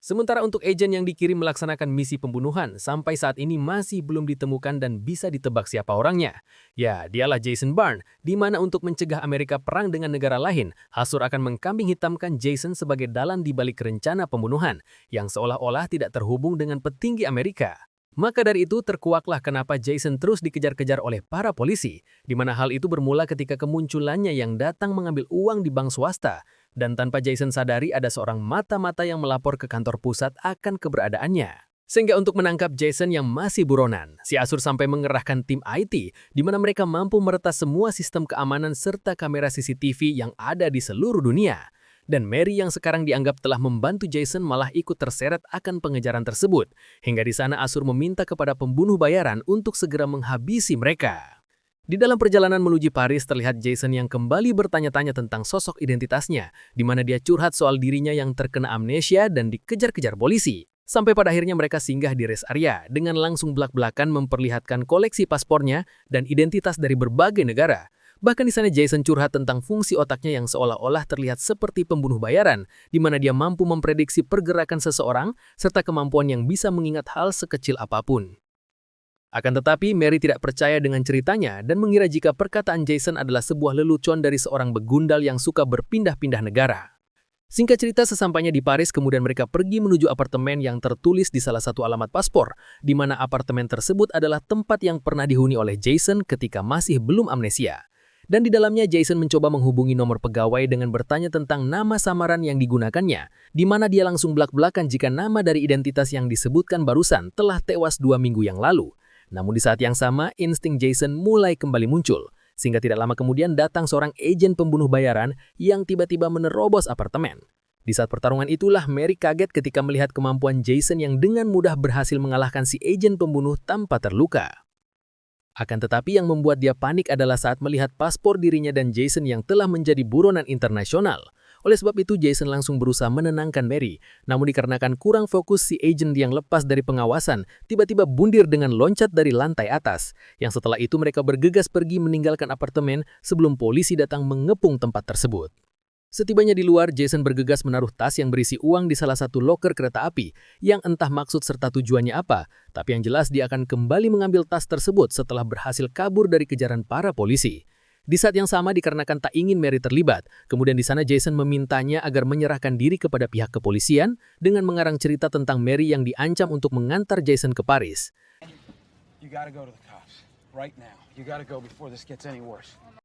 Sementara untuk agen yang dikirim melaksanakan misi pembunuhan, sampai saat ini masih belum ditemukan dan bisa ditebak siapa orangnya. Ya, dialah Jason Bourne, di mana untuk mencegah Amerika perang dengan negara lain, Hasur akan mengkambing hitamkan Jason sebagai dalang di balik rencana pembunuhan, yang seolah-olah tidak terhubung dengan petinggi Amerika. Maka dari itu terkuaklah kenapa Jason terus dikejar-kejar oleh para polisi, di mana hal itu bermula ketika kemunculannya yang datang mengambil uang di bank swasta, dan tanpa Jason sadari ada seorang mata-mata yang melapor ke kantor pusat akan keberadaannya. Sehingga untuk menangkap Jason yang masih buronan, si Asur sampai mengerahkan tim IT, di mana mereka mampu meretas semua sistem keamanan serta kamera CCTV yang ada di seluruh dunia. Dan Mary yang sekarang dianggap telah membantu Jason malah ikut terseret akan pengejaran tersebut. Hingga di sana Asur meminta kepada pembunuh bayaran untuk segera menghabisi mereka. Di dalam perjalanan menuju Paris terlihat Jason yang kembali bertanya-tanya tentang sosok identitasnya, di mana dia curhat soal dirinya yang terkena amnesia dan dikejar-kejar polisi. Sampai pada akhirnya mereka singgah di rest area dengan langsung belak-belakan memperlihatkan koleksi paspornya dan identitas dari berbagai negara. Bahkan di sana Jason curhat tentang fungsi otaknya yang seolah-olah terlihat seperti pembunuh bayaran, di mana dia mampu memprediksi pergerakan seseorang serta kemampuan yang bisa mengingat hal sekecil apapun. Akan tetapi, Mary tidak percaya dengan ceritanya dan mengira jika perkataan Jason adalah sebuah lelucon dari seorang begundal yang suka berpindah-pindah negara. Singkat cerita, sesampainya di Paris, kemudian mereka pergi menuju apartemen yang tertulis di salah satu alamat paspor, di mana apartemen tersebut adalah tempat yang pernah dihuni oleh Jason ketika masih belum amnesia. Dan di dalamnya Jason mencoba menghubungi nomor pegawai dengan bertanya tentang nama samaran yang digunakannya, di mana dia langsung belak-belakan jika nama dari identitas yang disebutkan barusan telah tewas 2 minggu yang lalu. Namun di saat yang sama, insting Jason mulai kembali muncul, sehingga tidak lama kemudian datang seorang agen pembunuh bayaran yang tiba-tiba menerobos apartemen. Di saat pertarungan itulah Mary kaget ketika melihat kemampuan Jason yang dengan mudah berhasil mengalahkan si agen pembunuh tanpa terluka. Akan tetapi yang membuat dia panik adalah saat melihat paspor dirinya dan Jason yang telah menjadi buronan internasional. Oleh sebab itu Jason langsung berusaha menenangkan Mary, namun dikarenakan kurang fokus si agen yang lepas dari pengawasan, tiba-tiba bundir dengan loncat dari lantai atas. Yang setelah itu mereka bergegas pergi meninggalkan apartemen sebelum polisi datang mengepung tempat tersebut. Setibanya di luar, Jason bergegas menaruh tas yang berisi uang di salah satu loker kereta api, yang entah maksud serta tujuannya apa, tapi yang jelas dia akan kembali mengambil tas tersebut setelah berhasil kabur dari kejaran para polisi. Di saat yang sama dikarenakan tak ingin Mary terlibat, kemudian di sana Jason memintanya agar menyerahkan diri kepada pihak kepolisian dengan mengarang cerita tentang Mary yang diancam untuk mengantar Jason ke Paris. You gotta go to the cops right now. You gotta go before this gets any worse.